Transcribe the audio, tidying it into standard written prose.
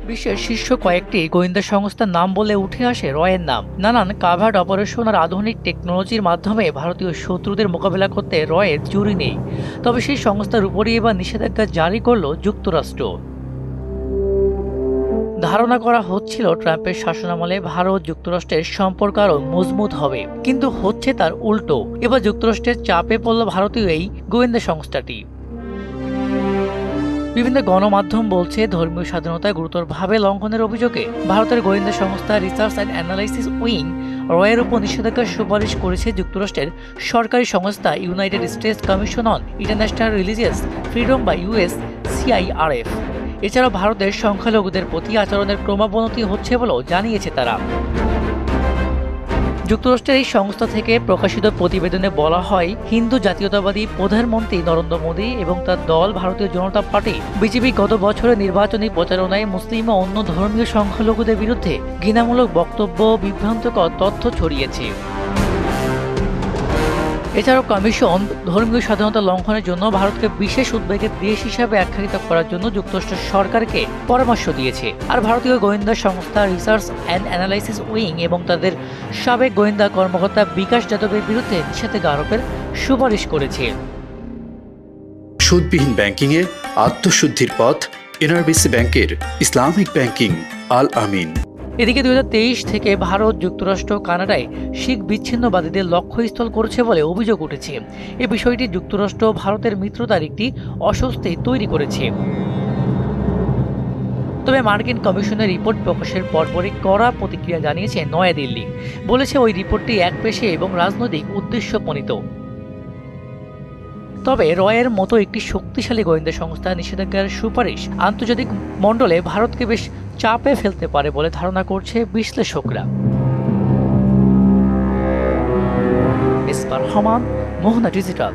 বিশ্বের শীর্ষ কয়েকটি গোয়েন্দা সংস্থার নাম বলে উঠে আসে রয়ের নাম। নানান কাভার্ড অপারেশন আর আধুনিক টেকনোলজির মাধ্যমে ভারতীয় শত্রুদের মোকাবিলা করতে রয়ের জুড়ি নেই। তবে সেই সংস্থার উপরই এবার নিষেধাজ্ঞা জারি করল যুক্তরাষ্ট্র। ধারণা করা হচ্ছিল ট্রাম্পের শাসনামলে ভারত যুক্তরাষ্ট্রের সম্পর্ক আরও মজবুত হবে, কিন্তু হচ্ছে তার উল্টো। এবার যুক্তরাষ্ট্রের চাপে পড়ল ভারতীয় এই গোয়েন্দা সংস্থাটি। বিভিন্ন গণমাধ্যম বলছে, ধর্মীয় স্বাধীনতা গুরুতরভাবে লঙ্ঘনের অভিযোগে ভারতের গোয়েন্দা সংস্থা রিসার্চ অ্যান্ড অ্যানালাইসিস উইং রয়ের উপর নিষেধাজ্ঞার সুপারিশ করেছে যুক্তরাষ্ট্রের সরকারি সংস্থা United states commission on international religious freedom বা USCIRF। এছাড়াও ভারতের সংখ্যালঘুদের প্রতি আচরণের ক্রমাবনতি হচ্ছে বলেও জানিয়েছে তারা। যুক্তরাষ্ট্রের এই সংস্থা থেকে প্রকাশিত প্রতিবেদনে বলা হয়, হিন্দু জাতীয়তাবাদী প্রধানমন্ত্রী নরেন্দ্র মোদী এবং তার দল ভারতীয় জনতা পার্টি বিজেপি গত বছরের নির্বাচনী প্রচারণায় মুসলিম ও অন্য ধর্মীয় সংখ্যালঘুদের বিরুদ্ধে ঘৃণামূলক বক্তব্য, বিভ্রান্তকর তথ্য ছড়িয়েছে। এছাড়াও কমিশন ধর্মীয় স্বাধীনতা লঙ্ঘনের জন্য ভারতকে বিশেষ উদ্বেগের দেশ হিসাবে আখ্যায়িত করার জন্য যুক্তরাষ্ট্র সরকারকে পরামর্শ দিয়েছে। আর ভারতীয় গোয়েন্দা সংস্থা রিসার্চ অ্যান্ড অ্যানালাইসিস উইং এবং তাদের সাবেক গোয়েন্দা কর্মকর্তা বিকাশ যাদবের বিরুদ্ধে নিষেধাজ্ঞা আরোপের সুপারিশ করেছে। সুদবিহীন ব্যাংকিংয়ে আত্মশুদ্ধির পথ NRBC ব্যাংকের ইসলামিক ব্যাংকিং আল আমিন। এদিকে 2023 থেকে ভারত, যুক্তরাষ্ট্র, কানাডায় শিখ বিচ্ছিন্নবাদীদের লক্ষ্যস্থল করেছে বলে অভিযোগ উঠেছে। এ বিষয়টি যুক্তরাষ্ট্র ভারতের মিত্রতার একটি অস্বস্তি তৈরি করেছে। তবে মার্কিন কমিশনের রিপোর্ট প্রকাশের পরপরই কড়া প্রতিক্রিয়া জানিয়েছে নয়াদিল্লি। বলেছে ওই রিপোর্টটি একপেশে এবং রাজনৈতিক উদ্দেশ্যপ্রণীত। তবে রয়ের মতো একটি শক্তিশালী গোয়েন্দা সংস্থা নিষেধাজ্ঞার সুপারিশ আন্তর্জাতিক মণ্ডলে ভারতকে বেশ চাপে ফেলতে পারে বলে ধারণা করছে বিশ্লেষকরা। মিসবাহ রহমান, মোহনা ডিজিটাল।